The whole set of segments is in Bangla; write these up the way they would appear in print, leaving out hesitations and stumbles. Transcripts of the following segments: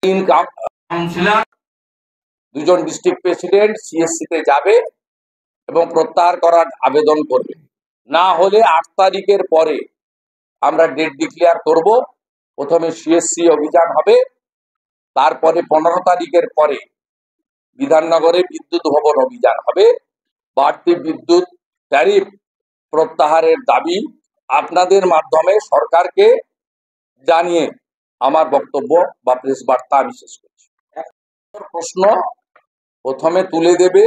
তিন কাউন্সিলর, দুজন ডিস্ট্রিক্ট প্রেসিডেন্ট সিএসসি তে যাবে এবং প্রত্যাহার করার আবেদন করবে। না হলে 8 তারিখের পরে আমরা ডেট ডিক্লেয়ার করব। প্রথমে সিএসসি অভিযান হবে, তারপরে 15 তারিখের পরে বিধাননগরে বিদ্যুৎ ভবন অভিযান হবে। বাড়তি বিদ্যুৎ ট্যারিফ প্রত্যাহারের দাবি আপনাদের মাধ্যমে সরকারকে জানিয়ে আমার বক্তব্য বা প্রেস বার্তা আমি শেষ করছি। প্রশ্ন প্রথমে তুলে দেবে,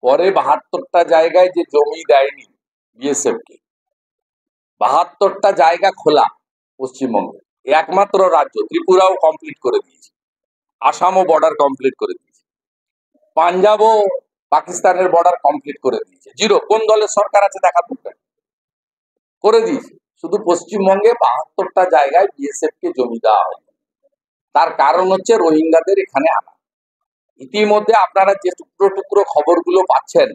পরে 72টা জায়গায় যে জমি দেয়নি বিএসএফ কে, 72টা জায়গা খোলা পশ্চিমবঙ্গে, একমাত্র রাজ্য ত্রিপুরাও কমপ্লিট করে দিয়েছে, আসামও বর্ডার কমপ্লিট করে দিয়েছে, পাঞ্জাবও পাকিস্তানের বর্ডার কমপ্লিট করে দিয়েছে। জিরো। কোন দলের সরকার আছে দেখা দরকার, করে দিয়েছে। শুধু পশ্চিমবঙ্গে 72টা জায়গায় বিএসএফ কে জমি দেওয়া হয়। তার কারণ হচ্ছে রোহিঙ্গাদের এখানে আনা। ইতিমধ্যে আপনারা যে টুকরো টুকরো খবরগুলো পাচ্ছেন,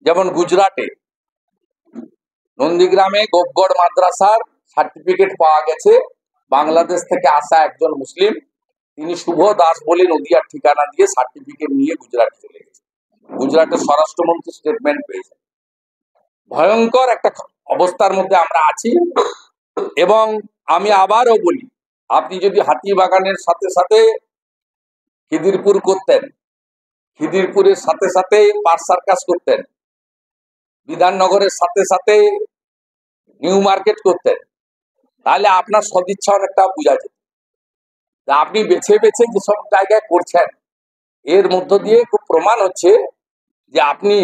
যেমন গুজরাটে নন্দীগ্রামে গোপগড় মাদ্রাসার সার্টিফিকেট পাওয়া গেছে, বাংলাদেশ থেকে আসা একজন মুসলিম, তিনি শুভ দাস বলে নদিয়ার ঠিকানা দিয়ে সার্টিফিকেট নিয়ে গুজরাটে চলে গেছে। গুজরাটের স্বরাষ্ট্রমন্ত্রী স্টেটমেন্ট পেয়েছে। ভয়ঙ্কর একটা অবস্থার মধ্যে আমরা আছি। এবং আমি আবারও বলি, আপনি যদি হাতিবাগানের সাথে সাথে খিদিরপুর করতেন, খিদিরপুরের সাথে সাথে পার্ক সার্কাস করতেন, বিধাননগরের সাথে সাথে নিউ মার্কেট করতেন, তাহলে আপনার সদিচ্ছা অনেকটা বোঝা যেত। আপনি বেছে বেছে যেসব জায়গায় করছেন, এর মধ্য দিয়ে খুব প্রমাণ হচ্ছে যে আপনি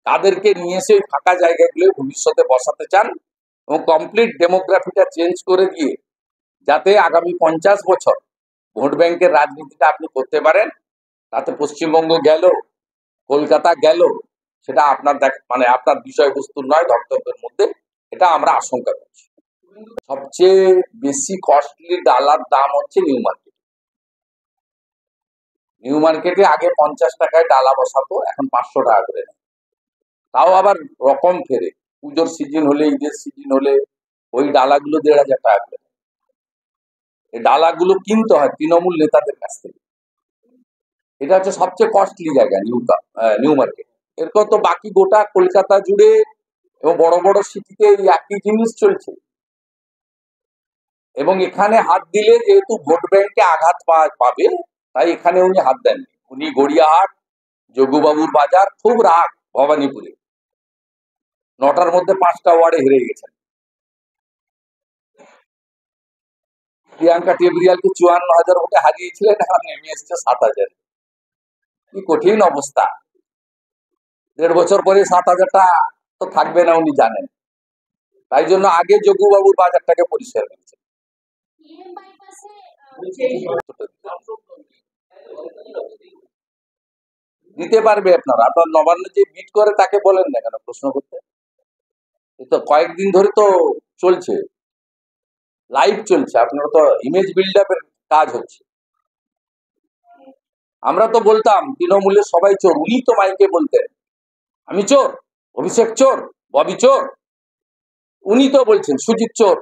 তাদেরকে নিয়ে এসে ফাঁকা জায়গাগুলো ভবিষ্যতে বসাতে চান এবং কমপ্লিট ডেমোগ্রাফিটা চেঞ্জ করে দিয়ে যাতে আগামী 50 বছর ভোট ব্যাংকের রাজনীতিটা আপনি করতে পারেন। তাতে পশ্চিমবঙ্গ গেল, কলকাতা গেল, সেটা আপনার মানে আপনার বিষয়বস্তু নয় ধর্তব্যের মধ্যে, এটা আমরা আশঙ্কা করছি। সবচেয়ে বেশি কস্টলি ডালার দাম হচ্ছে নিউ মার্কেট। নিউ মার্কেটে আগে 50 টাকায় ডালা বসাতো, এখন 500 টাকা করে নেয়। তাও আবার রকম ফেরে, পুজোর সিজন হলে, ঈদের সিজন হলে ওই ডালাগুলো 1500 টাকা করে। এই ডালাগুলো কিনতে হয় তৃণমূল নেতাদের কাছ থেকে। এটা হচ্ছে সবচেয়ে কস্টলি জায়গা নিউ মার্কেট। এরপর তো বাকি গোটা কলকাতা জুড়ে এবং বড় বড় সিটিতে একই জিনিস চলছে। এবং এখানে হাত দিলে যেহেতু ভোট ব্যাংকে আঘাত পাবে, তাই এখানে উনি হাত দেননি। উনি গড়িয়াহাট, যোগুবাবুর বাজার, খুব রাগ ভবানীপুরে, 9টার মধ্যে 5টা ওয়ার্ডে হেরে গেছেন। প্রিয়াঙ্কা টেবরিয়ালকে 54,000 ভোটে হারিয়েছিলেন, এখন নেমে এসছে 7,000। কি কঠিন অবস্থা। 1.5 বছর পরে 7,000টা তো থাকবে না, উনি জানেন। তাই জন্য আগে যোগুবাবুর বাজারটাকে পরিষ্কার করেছেন। দিতে পারবে আপনারা। আপনার নবান্ন যে বিট করে তাকে বলেন না কেন প্রশ্ন করতে? তো কয়েকদিন ধরে তো চলছে, লাইভ চলছে, আপনারা তো ইমেজ বিল্ড আপের কাজ হচ্ছে। আমরা তো বলতাম তৃণমূলের সবাই চোর, উনি তো মাইকে বলতেন আমি চোর, অভিষেক চোর, ববি চোর। উনি তো বলছেন সুজিত চোর,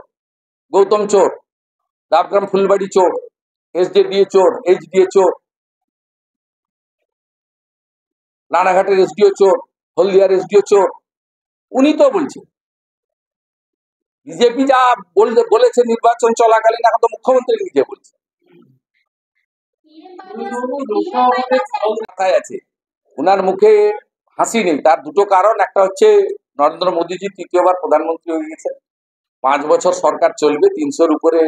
গৌতম চোর, ডাবগ্রাম ফুলবাড়ি চোর, এসডিএ চোর, এইচডিএ চোর, রানাঘাটের এসডিও চোর, হলদিয়ার এসডিও চোর। উনি তো বলছেন। বিজেপি যা বলেছে নির্বাচন চলাকালীন, এখন তো মুখ্যমন্ত্রী নিজে বলছে। আছে, ওনার মুখে হাসি নেই। তার দুটো কারণ, একটা হচ্ছে নরেন্দ্র মোদীজি 3য় প্রধানমন্ত্রী হয়ে গেছে, 5 বছর সরকার চলবে, 300-র উপরে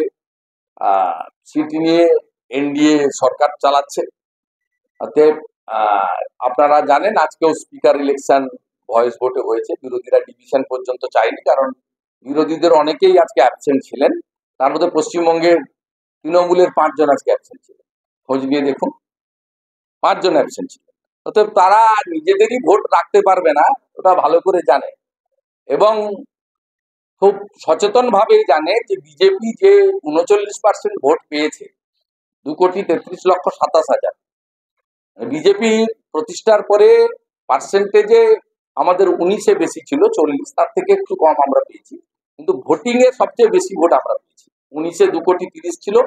সিট নিয়ে এনডিএ সরকার চালাচ্ছে। অতএব আপনারা জানেন আজকেও স্পিকার ইলেকশন ভয়েস ভোটে হয়েছে, বিরোধীরা ডিভিশন পর্যন্ত চায়নি, কারণ বিরোধীদের অনেকেই আজকে অ্যাবসেন্ট ছিলেন। তার মধ্যে পশ্চিমবঙ্গের তৃণমূলের 5 জন আজকে অ্যাবসেন্ট ছিলেন, খোঁজ নিয়ে দেখুন, 5 জন অ্যাবসেন্ট ছিলেন। অতএব তারা নিজেদেরই ভোট রাখতে পারবে না, ওটা ভালো করে জানে এবং খুব সচেতন ভাবে জানে যে বিজেপি যে 39% ভোট পেয়েছে, 2,33,27,000। বিজেপি প্রতিষ্ঠার পরে পার্সেন্টেজে আমাদের 19-এ বেশি ছিল, 40, তার থেকে একটু কম আমরা পেয়েছি, কিন্তু ভোটিং এ সবচেয়ে বেশি ভোট আমরা পেয়েছি। 19-এ 2,30,00,000 ছিল,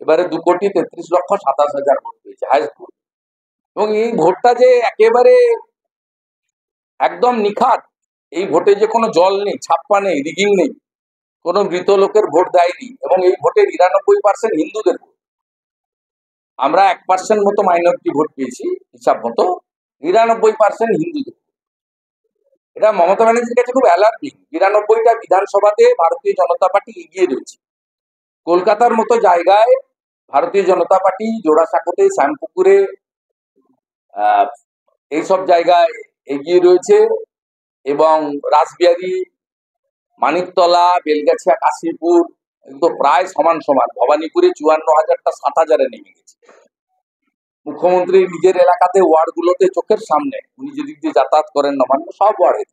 এবারে 2,33,27,000 ভোট পেয়েছে, হাইস্ট ভোট। এবং এই ভোটটা যে একেবারে একদম নিখাত, এই ভোটে যে কোনো জল নেই, ছাপ্পা নেই, রিগিং নেই, কোনো মৃত লোকের ভোট দেয়নি, এবং এই ভোটে 99% হিন্দুদের ভোট। আমরা 1% মতো মাইনরিটি ভোট পেয়েছি হিসাব মতো, 99% হিন্দুদের। এটা মমতা ব্যানার্জির কাছে খুব অ্যালার্মিং। 92টা বিধানসভাতে ভারতীয় জনতা পার্টি এগিয়ে রয়েছে। কলকাতার মতো জায়গায় ভারতীয় জনতা পার্টি জোড়াসাঁকোতে, শ্যামপুকুরে, এইসব জায়গায় এগিয়ে রয়েছে, এবং রাসবিহারী, মানিকতলা, বেলগাছিয়া, কাশীপুর এগুলো প্রায় সমান সমান। ভবানীপুরে 54,000টা 7,000-এ নেমে গেছে। মুখ্যমন্ত্রী নিজের এলাকাতে ওয়ার্ডগুলোতে চোখের সামনে, উনি যেদিক দিয়ে যাতায়াত করেন নবান্ন, সব ওয়ার্ডে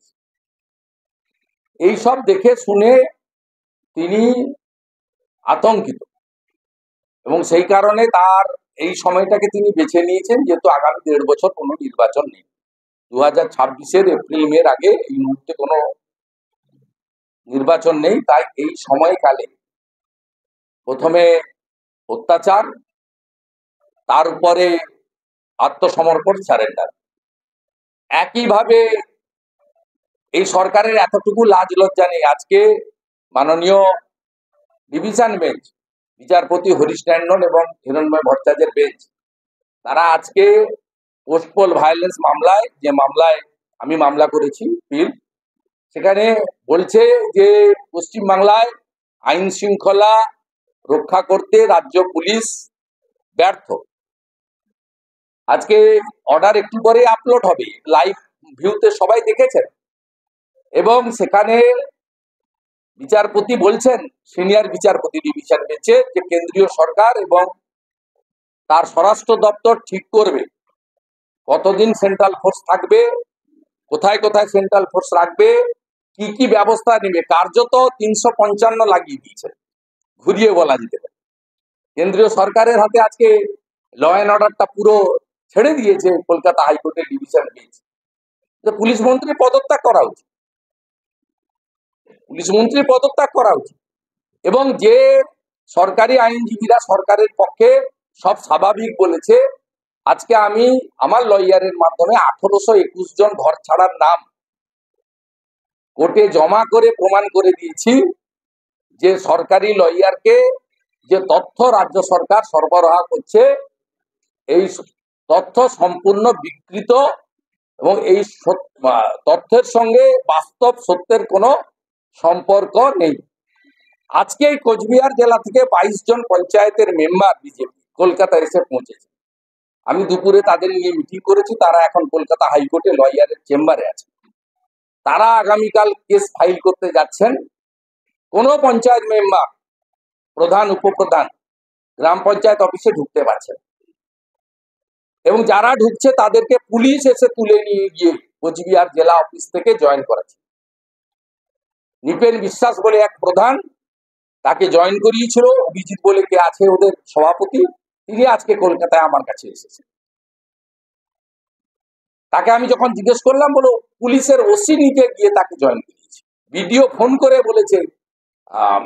এইসব দেখে শুনে তিনি আতঙ্কিত, এবং সেই কারণে তার এই সময়টাকে তিনি বেছে নিয়েছেন, যেহেতু আগামী 1.5 বছর কোনো নির্বাচন নেই। 2026-এর এপ্রিল মের আগে এই মুহূর্তে কোনো নির্বাচন নেই। তাই এই সময়কালে প্রথমে অত্যাচার, তার উপরে আত্মসমর্পণ, সারেন্ডার। একইভাবে এই সরকারের এতটুকু লাজ লজ্জা নেই। আজকে মাননীয় ডিভিশন বেঞ্চ, বিচারপতি হরিশ ট্যান্ডন এবং হিরণময় ভট্টাচার্যের বেঞ্চ, তারা আজকে পোস্টপোল ভায়োলেন্স মামলায়, যে মামলায় আমি মামলা করেছি পিল, সেখানে বলছে যে পশ্চিমবাংলায় আইন শৃঙ্খলা রক্ষা করতে রাজ্য পুলিশ ব্যর্থ। আজকে অর্ডার একটু পরে আপলোড হবে, লাইভ ভিউতে সবাই দেখেছেন, এবং সেখানে বিচারপতি বলছেন, সিনিয়র বিচারপতি ডিভিশন বেঞ্চে, যে কেন্দ্রীয় সরকার এবং তার স্বরাষ্ট্র দপ্তর ঠিক করবে কতদিন সেন্ট্রাল ফোর্স থাকবে, কোথায় কোথায় সেন্ট্রাল ফোর্স রাখবে, কি কি ব্যবস্থা নেবে। কার্যত 355 লাগিয়ে দিয়েছে, ঘুরিয়ে বলা যেতে পারে। কেন্দ্রীয় সরকারের হাতে আজকে ল অ্যান্ড অর্ডারটা পুরো ছেড়ে দিয়েছে কলকাতা হাইকোর্টের ডিভিশন বেঞ্চ। যে পুলিশ মন্ত্রী পদত্যাগ করা উচিত, পুলিশ মন্ত্রী পদত্যাগ করা উচিত। এবং যে সরকারি আইনজীবীরা সরকারের পক্ষে সব স্বাভাবিক বলেছে, আজকে আমি আমার লয়ারের মাধ্যমে 1821 জন ঘর ছাড়ার নাম কোর্টে জমা করে প্রমাণ করে দিয়েছি যে সরকারি লয়ারকে যে তথ্য রাজ্য সরকার সরবরাহ করছে, এই তথ্য সম্পূর্ণ বিকৃত, এবং এই তথ্যের সঙ্গে বাস্তব সত্যের কোনো সম্পর্ক নেই। আজকে এই কোচবিহার জেলা থেকে 22 জন পঞ্চায়েতের মেম্বার বিজেপি কলকাতায় এসে পৌঁছেছে। আমি দুপুরে তাদের নিয়ে মিটিং করেছি, তারা এখন কলকাতা হাইকোর্টে লয়ারের চেম্বারে আছে। তারা আগামীকাল কেস ফাইল করতে যাচ্ছেন। কোনো পঞ্চায়েত মেম্বার, প্রধান, উপপ্রধান গ্রাম পঞ্চায়েত অফিসে ঢুকতে পারছে, এবং যারা ঢুকছে তাদেরকে পুলিশ এসে তুলে নিয়ে গিয়ে কোচবিহার জেলা অফিস থেকে জয়েন করেছে। নিপেন বিশ্বাস বলে এক প্রধান, তাকে জয়েন করিয়েছিল অভিজিৎ বলে কে আছে ওদের সভাপতি, তিনি আজকে কলকাতায় আমার কাছে এসেছেন। তাকে আমি যখন জিজ্ঞেস করলাম, বলো পুলিশের ওসি নিতে গিয়ে তাকে জয়েন করিয়েছে। ভিডিও ফোন করে বলেছে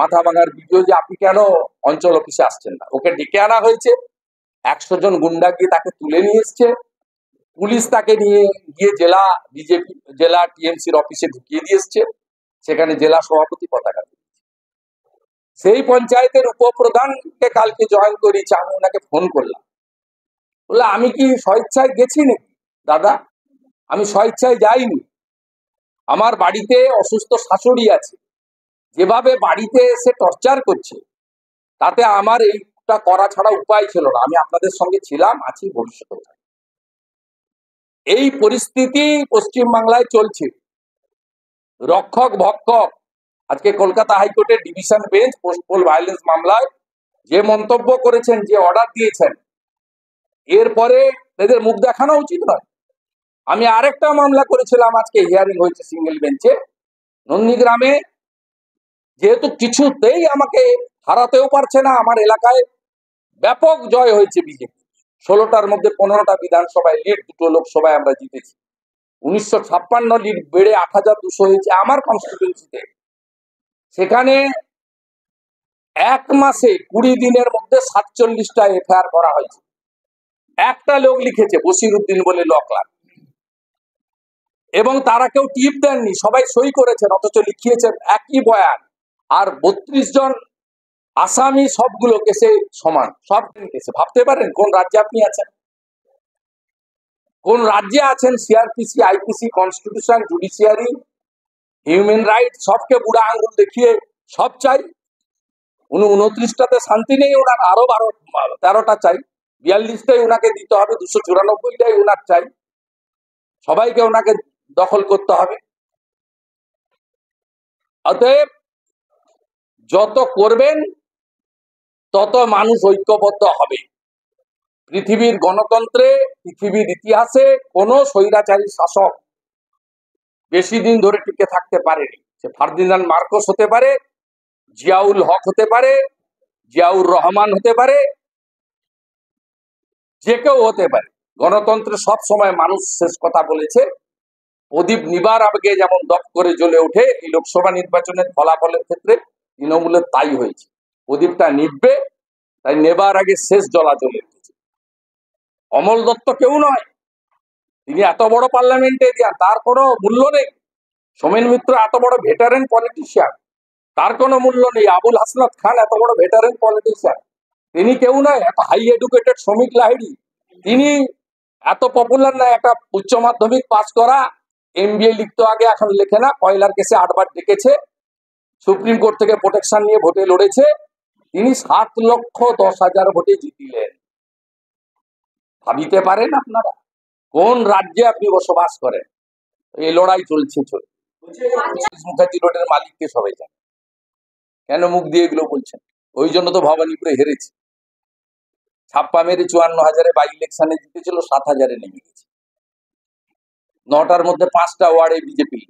মাথা ভাঙার ভিডিও, যে আপনি কেন অঞ্চল অফিসে আসছেন না। ওকে ডেকে আনা হয়েছে, 100 জন গুন্ডা গিয়ে তাকে তুলে নিয়ে এসছে। পুলিশ তাকে নিয়ে গিয়ে জেলা বিজেপি, জেলা টিএমসির অফিসে ঢুকিয়ে দিয়ে এসছে, সেখানে জেলা সভাপতি পতাকা। সেই পঞ্চায়েতের উপপ্রধানকে কালকে জয়েন করিয়েছে। আমি ওনাকে ফোন করলাম, বললাম আমি কি স্বেচ্ছায় গেছি নাকি? দাদা, আমি স্বেচ্ছায় যাইনি। আমার বাড়িতে অসুস্থ শাশুড়ি আছে, যেভাবে বাড়িতে এসে টর্চার করছে, তাতে আমার এইটা করা ছাড়া উপায় ছিল না। আমি আপনাদের সঙ্গে ছিলাম, আছি, ভবিষ্যতে। এই পরিস্থিতি পশ্চিমবাংলায় চলছে। রক্ষক ভক্ষক, আজকে কলকাতা হাইকোর্টের ডিভিশন বেঞ্চ পোস্টপোল ভায়োলেন্স মামলায় যে মন্তব্য করেছেন, যে অর্ডার দিয়েছেন, এরপরে এদের মুখ দেখানো উচিত নয়। আমি আরেকটা মামলা করেছিলাম, আজকে হিয়ারিং হয়েছে সিঙ্গেল বেঞ্চে, নন্দীগ্রামে। যেহেতু কিছুতেই আমাকে হারাতেও পারছে না, আমার এলাকায় ব্যাপক জয় হয়েছে বিজেপি। 16টার মধ্যে 15টা বিধানসভায় লিড, 2টো লোকসভায় আমরা জিতেছি। 1956 লিড বেড়ে 8200 হয়েছে আমার কনস্টিটিউয়েন্সিতে। সেখানে এক মাসে 20 দিনের মধ্যে 47টা এফআইআর করা হয়েছে। একটা লোক লিখেছে বসিরউদ্দিন বলে লকলার, এবং তারা কেউ টিপ দেননি, সবাই সই করেছেন, অথচ লিখিয়েছেন একই বয়ান। আর 32 জন আসামি সবগুলো কেসে সমান, সব কেসে। ভাবতে পারেন কোন রাজ্যে আপনি আছেন? কোন রাজ্যে আছেন? CrPC, IPC, constitution, judiciary, human right সবকে বুড়া আঙ্গুল দেখিয়ে সব চাই। 29টাতে শান্তি নেই ওনার, আরো 13টা চাই। 42টাই ওনাকে দিতে হবে, 294টাই ওনার চাই। সবাইকে ওনাকে দখল করতে হবে। অতএব যত করবেন তত মানুষ ঐক্যবদ্ধ হবে। পৃথিবীর গণতন্ত্রে, পৃথিবীর ইতিহাসে কোনো স্বৈরাচারী শাসক বেশি দিন ধরে টিকে থাকতে পারেনি। সে ফার্দিনান্দ মার্কোস হতে পারে, জিয়াউল হক হতে পারে, জিয়াউর রহমান হতে পারে, যে কেউ হতে পারে। গণতন্ত্রে সব সময় মানুষ শেষ কথা বলেছে। প্রদীপ নিবার আগে যেমন দপ করে জ্বলে ওঠে, এই লোকসভা নির্বাচনের ফলাফলের ক্ষেত্রে তৃণমূলের তাই হয়েছে। প্রদীপটা নিববে, তাই নেবার আগে শেষ জ্বলা জ্বলে উঠেছে। অমল দত্ত কেউ নয়, তিনি এত বড় পার্লামেন্টেরিয়ান, তার কোনো মূল্য নেই। সোমেন মিত্র এত বড় ভেটারেন পলিটিশিয়ান, তার কোনো মূল্য নেই। আবুল হাসনাত খান এত বড় ভেটারেন পলিটিশিয়ান, তিনি কেউ নয়। এত হাই এডুকেটেড শ্রমিক লাহিড়ী, তিনি এত পপুলার নয়। একটা উচ্চ মাধ্যমিক পাস করা, এমবিএ লিখতো আগে, এখন লেখে না। কয়লার কেসে 8বার ডেকেছে, সুপ্রিম কোর্ট থেকে প্রোটেকশন নিয়ে ভোটে লড়েছে। তিনি 7,10,000 ভোটে জিতিলেন। ভাবিতে পারেন আপনারা কোন রাজ্যে আপনি বসবাস করেন? এই লড়াই চলছে। মুখার্জি রোডের মালিককে সবাই জানে। কেন মুখ দিয়ে এগুলো বলছেন? ওই জন্য তো ভবানীপুরে হেরেছে। ছাপ্পা মেরে 54,000-এ বাই ইলেকশনে জিতেছিল, 7,000-এ নেমে গেছে। 9টার মধ্যে 5টা ওয়ার্ডে বিজেপি।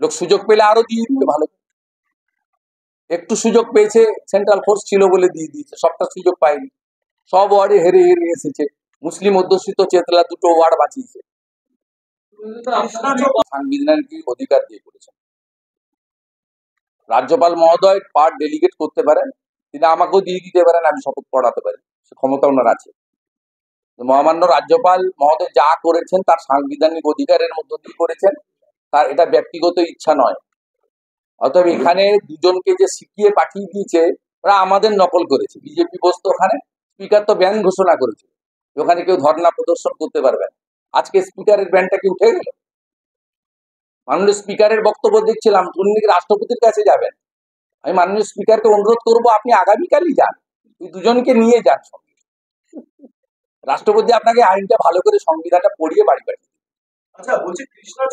লোক সুযোগ পেলে আরো দিয়ে দিবে ভালো। একটু সুযোগ পেয়েছে, সেন্ট্রাল ফোর্স ছিল বলে দিয়ে দিয়েছে, সবটা সুযোগ পায়নি। সব ওয়ার্ডে হেরে হেরে এসেছে। মুসলিম অধ্যুষিত চেতলা 2টো ওয়ার্ড বাঁচিয়েছে। সাংবিধানিক অধিকার দিয়ে করেছেন। রাজ্যপাল মহোদয় পার ডেলিগেট করতে পারেন, তিনি আমাকেও দিয়ে দিতে পারেন, আমি শপথ পড়াতে পারি, সে ক্ষমতা ওনার আছে। মহামান্য রাজ্যপাল মহোদয় যা করেছেন তার সাংবিধানিক অধিকারের মধ্য দিয়ে করেছেন, তার এটা ব্যক্তিগত ইচ্ছা নয়। অতএব এখানে দুজনকে যে শিখিয়ে পাঠিয়ে দিয়েছে, ওরা আমাদের নকল করেছে। বিজেপি বসতো ওখানে, স্পিকার তো ব্যান ঘোষণা করেছে, ওখানে কেউ ধর্ণা প্রদর্শন করতে পারবে না। আজকে স্পিকারের ব্যানটা কি উঠে গেল? মাননীয় স্পিকারের বক্তব্য দেখছিলাম, তিনি রাষ্ট্রপতির কাছে যাবেন। আমি মাননীয় স্পিকারকে অনুরোধ করবো, আপনি আগামীকালই যান, এই দুজনকে নিয়ে যান সঙ্গে। রাষ্ট্রপতি আপনাকে আইনটা ভালো করে, সংবিধানটা পড়িয়ে বাড়ি পাঠিয়ে। আচ্ছা, বলছি কৃষ্ণা